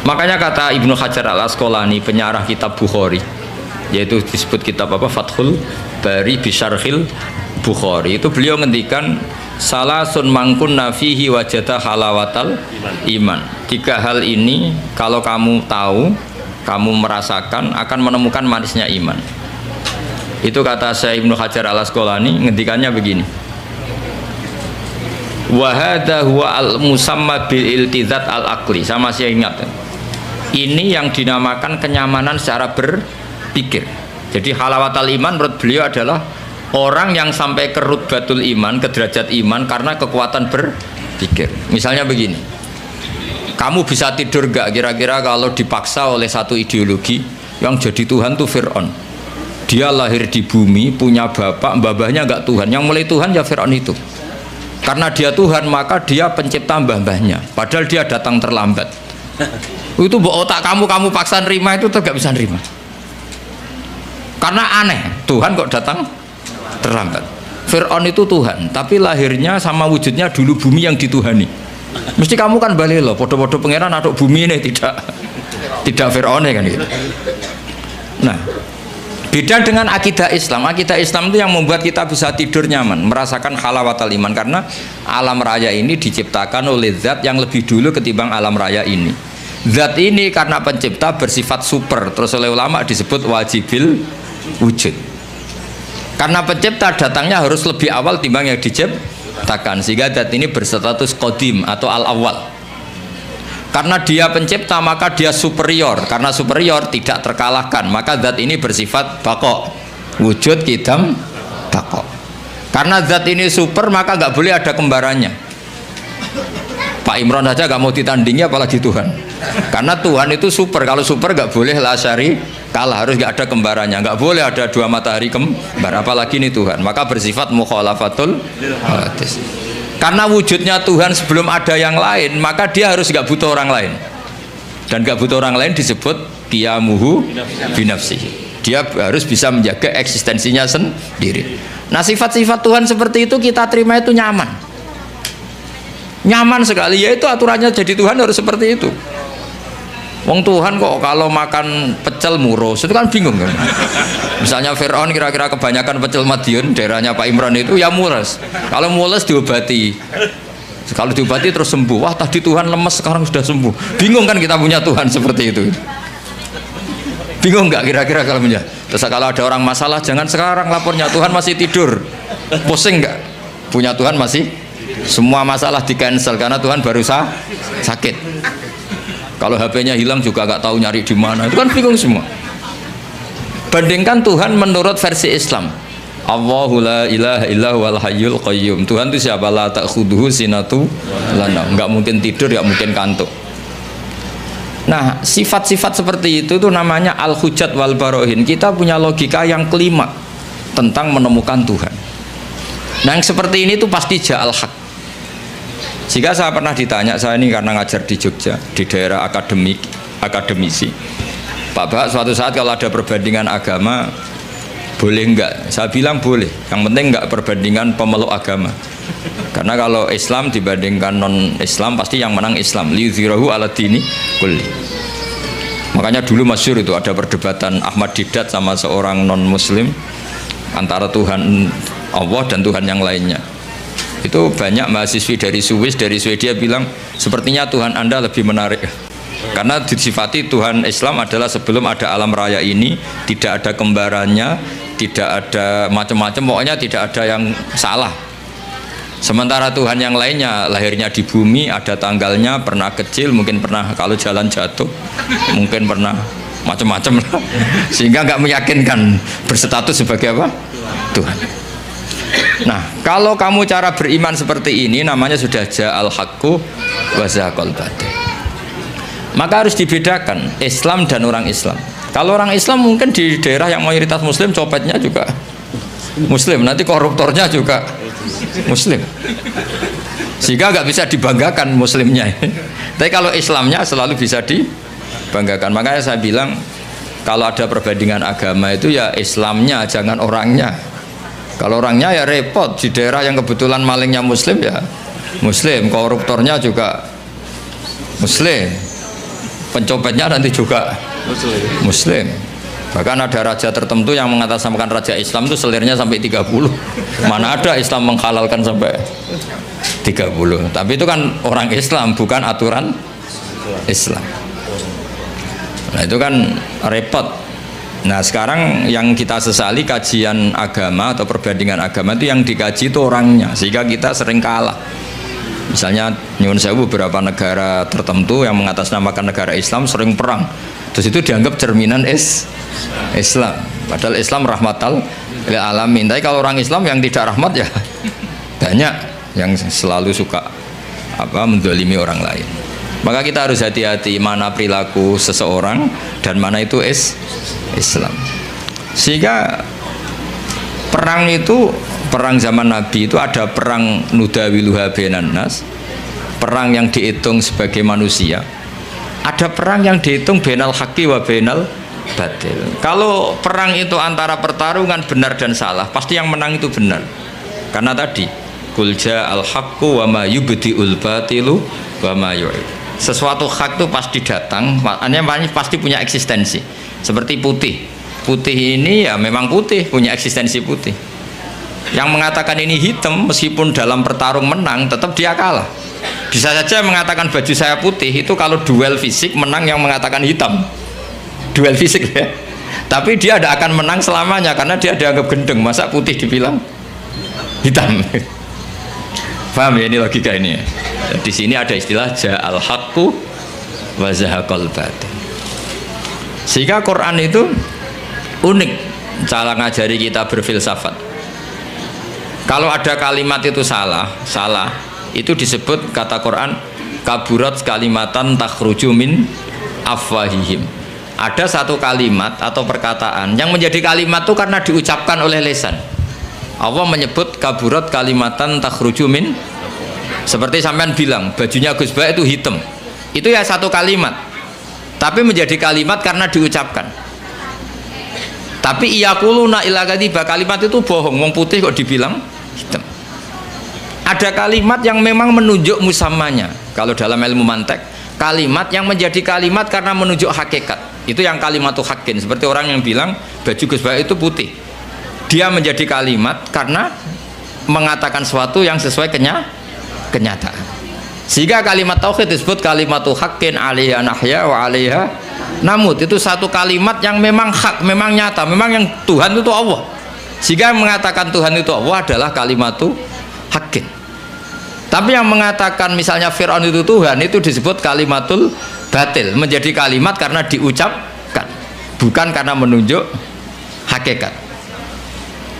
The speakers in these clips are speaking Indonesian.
Makanya kata Ibnu Hajar Al Asqalani penyarah kitab Bukhari, yaitu disebut kitab apa, Fathul Bari Bisyarhil Bukhari, itu beliau ngendikan salasun mangkunna fihi wajada halawatal iman. Tiga hal ini kalau kamu tahu, kamu merasakan, akan menemukan manisnya iman. Itu kata Syekh Ibnu Hajar Al Asqalani, ngendikannya begini, wa hadza huwa al musamma bil iltizat al aqli. Saya masih ingat, ini yang dinamakan kenyamanan secara berpikir. Jadi halawatal iman menurut beliau adalah orang yang sampai ke rutbatul iman, ke derajat iman karena kekuatan berpikir. Misalnya begini, kamu bisa tidur gak kira-kira kalau dipaksa oleh satu ideologi yang jadi Tuhan tuh Fir'aun. Dia lahir di bumi, punya bapak, mbah-mbahnya gak Tuhan, yang mulai Tuhan ya Fir'aun itu. Karena dia Tuhan maka dia pencipta mbah-mbahnya, padahal dia datang terlambat. Itu otak kamu paksa nerima itu tuh gak bisa nerima, karena aneh, Tuhan kok datang terlambat. Fir'aun itu Tuhan, tapi lahirnya sama wujudnya dulu bumi yang dituhani. Mesti kamu kan balik loh, podo-podo pangeran atau bumi ini, tidak Fir'aun kan gitu. Nah, beda dengan akidah Islam. Akidah Islam itu yang membuat kita bisa tidur nyaman, merasakan halawatal iman, karena alam raya ini diciptakan oleh zat yang lebih dulu ketimbang alam raya ini. Zat ini karena pencipta bersifat super, terus oleh ulama disebut wajibil wujud. Karena pencipta datangnya harus lebih awal timbang yang diciptakan, sehingga zat ini berstatus qadim atau al-awwal. Karena dia pencipta maka dia superior, karena superior tidak terkalahkan, maka zat ini bersifat baqo, wujud qidam baqo. Karena zat ini super maka nggak boleh ada kembarannya. Pak Imran saja nggak mau ditandingi apalagi Tuhan, karena Tuhan itu super. Kalau super nggak boleh la syari kalah, harus nggak ada kembarannya, nggak boleh ada dua matahari kembar, apalagi ini Tuhan, maka bersifat mukhalafatul hadis. Karena wujudnya Tuhan sebelum ada yang lain, maka dia harus nggak butuh orang lain, dan nggak butuh orang lain disebut qiyamuhu binafsihi. Dia harus bisa menjaga eksistensinya sendiri. Nah, sifat-sifat Tuhan seperti itu kita terima itu nyaman, nyaman sekali. Ya itu aturannya, jadi Tuhan harus seperti itu. Wong Tuhan kok kalau makan pecel murus, itu kan bingung kan. Misalnya Fir'aun kira-kira kebanyakan pecel Madiun, daerahnya Pak Imran itu ya mules. Kalau mules diobati, kalau diobati terus sembuh. Wah, tadi Tuhan lemes sekarang sudah sembuh. Bingung kan kita punya Tuhan seperti itu. Bingung nggak kira-kira kalau punya? Terus kalau ada orang masalah, jangan sekarang lapornya, Tuhan masih tidur. Pusing nggak? Punya Tuhan masih, semua masalah di cancel karena Tuhan baru sakit. Kalau HP-nya hilang juga nggak tahu nyari di mana, itu kan bingung semua. Bandingkan Tuhan menurut versi Islam, Allahu la ilaha illa huwal hayyul qayyum. Tuhan itu siapa? La ta'khudhuhu sinatu lana, nggak mungkin tidur, nggak mungkin kantuk. Nah, sifat-sifat seperti itu namanya al-hujjat wal barohin. Kita punya logika yang kelima tentang menemukan Tuhan. Nah, yang seperti ini tuh pasti ja'al haq. Jika saya pernah ditanya, saya ini karena ngajar di Jogja, di daerah akademisi, Pak, suatu saat kalau ada perbandingan agama, boleh enggak? Saya bilang boleh, yang penting enggak perbandingan pemeluk agama. Karena kalau Islam dibandingkan non-Islam, pasti yang menang Islam. Liyudhirahu ala dini kulli. Makanya dulu masyhur itu ada perdebatan Ahmad Didat sama seorang non-Muslim antara Tuhan Allah dan Tuhan yang lainnya. Itu banyak mahasiswi dari Swiss, dari Swedia bilang sepertinya Tuhan Anda lebih menarik, karena disifati Tuhan Islam adalah sebelum ada alam raya ini tidak ada kembarannya, tidak ada macam-macam, pokoknya tidak ada yang salah. Sementara Tuhan yang lainnya lahirnya di bumi, ada tanggalnya, pernah kecil, mungkin pernah kalau jalan jatuh, mungkin pernah macam-macam, sehingga nggak meyakinkan berstatus sebagai apa? Tuhan. Nah, kalau kamu cara beriman seperti ini, namanya sudah ja'al haqqu wa zahaqal batil. Maka harus dibedakan Islam dan orang Islam. Kalau orang Islam mungkin di daerah yang mayoritas Muslim, copetnya juga Muslim, nanti koruptornya juga Muslim, sehingga nggak bisa dibanggakan Muslimnya. Tapi kalau Islamnya selalu bisa dibanggakan. Makanya saya bilang kalau ada perbandingan agama itu ya Islamnya, jangan orangnya. Kalau orangnya ya repot, di daerah yang kebetulan malingnya Muslim ya Muslim, koruptornya juga Muslim, pencopetnya nanti juga Muslim. Bahkan ada raja tertentu yang mengatasnamakan raja Islam itu selirnya sampai 30. Mana ada Islam menghalalkan sampai 30. Tapi itu kan orang Islam, bukan aturan Islam. Nah itu kan repot. Nah sekarang yang kita sesali kajian agama atau perbandingan agama itu yang dikaji itu orangnya, sehingga kita sering kalah. Misalnya nyuwun sewu beberapa negara tertentu yang mengatasnamakan negara Islam sering perang, terus itu dianggap cerminan Islam, padahal Islam rahmatal lil alamin. Tapi kalau orang Islam yang tidak rahmat ya banyak yang selalu suka mendolimi orang lain. Maka kita harus hati-hati mana perilaku seseorang dan mana itu Islam. Sehingga perang itu, perang zaman Nabi itu ada perang nudawiluha bainan nas, perang yang dihitung sebagai manusia, ada perang yang dihitung bainal haqqi wa bainal batil. Kalau perang itu antara pertarungan benar dan salah, pasti yang menang itu benar. Karena tadi qul ja'al haqqu wa ma yubdi'ul batilu wa ma yu'id. Sesuatu hak itu pasti datang, maknanya pasti punya eksistensi. Seperti putih. Putih ini ya memang putih, punya eksistensi putih. Yang mengatakan ini hitam meskipun dalam pertarung menang, tetap dia kalah. Bisa saja mengatakan baju saya putih itu kalau duel fisik menang yang mengatakan hitam. Duel fisik ya. Tapi dia tidak akan menang selamanya karena dia dianggap gendeng. Masa putih dibilang hitam? Paham ya ini logika ini ya? Di sini ada istilah ja'al haqqu wa zahaqal batil. Sehingga Quran itu unik cara ngajari kita berfilsafat. Kalau ada kalimat itu salah itu disebut kata Quran kaburat kalimatan takhruju min afwahihim. Ada satu kalimat atau perkataan yang menjadi kalimat itu karena diucapkan oleh lisan. Allah menyebut kaburat kalimatan takhruju min, seperti sampean bilang bajunya Gus Ba itu hitam, itu ya satu kalimat tapi menjadi kalimat karena diucapkan. Tapi iyakuluna illa kadiba, kalimat itu bohong, wong putih kok dibilang hitam. Ada kalimat yang memang menunjuk musamanya. Kalau dalam ilmu mantek, kalimat yang menjadi kalimat karena menunjuk hakikat, itu yang kalimatu hakin. Seperti orang yang bilang baju Gus Ba itu putih, dia menjadi kalimat karena mengatakan sesuatu yang sesuai kenyataan. Sehingga kalimat tauhid disebut kalimatu haqqin 'alaiha nahya wa 'alaiha namut. Itu satu kalimat yang memang hak, memang nyata, memang yang Tuhan itu Allah. Sehingga mengatakan Tuhan itu Allah adalah kalimatu haqqin. Tapi yang mengatakan misalnya Fir'aun itu Tuhan, itu disebut kalimatul batil, menjadi kalimat karena diucapkan, bukan karena menunjuk hakikat.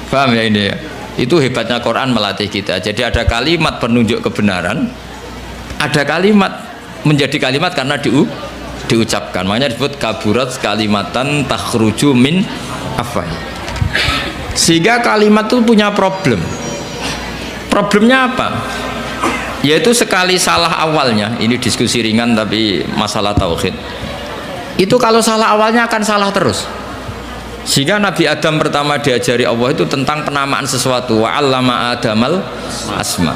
Paham ya ini ya? Itu hebatnya Quran melatih kita. Jadi ada kalimat penunjuk kebenaran, ada kalimat menjadi kalimat karena diucapkan. Makanya disebut kaburat kalimatan takhruju min afwah. Sehingga kalimat itu punya problem. Problemnya apa? Yaitu sekali salah awalnya, ini diskusi ringan tapi masalah tauhid. Itu kalau salah awalnya akan salah terus. Sehingga Nabi Adam pertama diajari Allah itu tentang penamaan sesuatu, wa 'allama Adamal asma.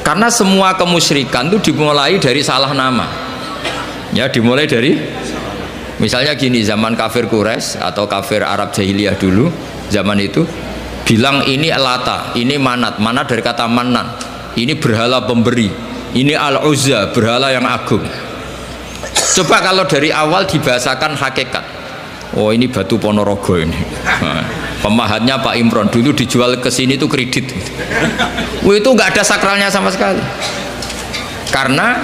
Karena semua kemusyrikan itu dimulai dari salah nama. Ya, dimulai dari misalnya gini, zaman kafir Quraisy atau kafir Arab jahiliyah dulu, zaman itu bilang ini Lata, ini Manat, Manat dari kata Manan. Ini berhala pemberi, ini Al-Uzza, berhala yang agung. Coba kalau dari awal dibahasakan hakikat. Oh ini batu Ponorogo ini. Pemahatnya Pak Imron dulu dijual ke sini itu kredit. Itu nggak ada sakralnya sama sekali. Karena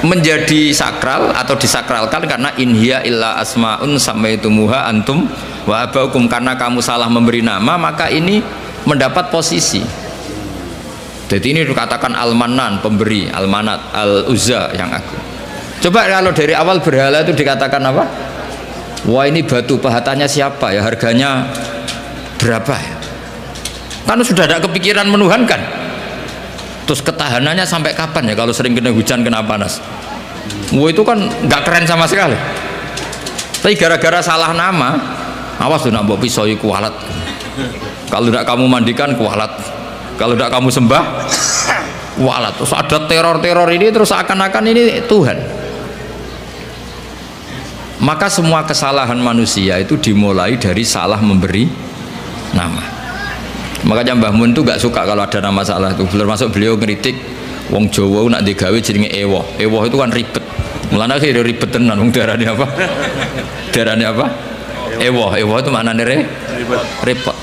menjadi sakral atau disakralkan karena inhiya illa asmaun samaitumuha antum wa abaukum, karena kamu salah memberi nama maka ini mendapat posisi. Jadi ini dikatakan Al-Manan pemberi, Al-Manat, Al-Uzza yang agung. Coba kalau dari awal berhala itu dikatakan apa? Wah ini batu pahatannya siapa ya, harganya berapa ya? Kan sudah ada kepikiran menuhankan. Terus ketahanannya sampai kapan ya kalau sering kena hujan, kena panas? Wah itu kan nggak keren sama sekali. Tapi gara-gara salah nama, awas tuh nak mbok pisau kualat. Kalau tidak kamu mandikan kualat. Kalau tidak kamu sembah kualat. Terus ada teror-teror ini, terus seakan-akan ini Tuhan. Maka semua kesalahan manusia itu dimulai dari salah memberi nama. Makanya Mbah Mun tuh gak suka kalau ada nama salah itu. Termasuk beliau ngeritik wong Jawa nak digawe jenenge ewoh. Ewoh itu kan ribet. Mulane akhirnya ribet tenan wong darane apa? Darane apa? Ewoh. Ewoh itu maknane repot.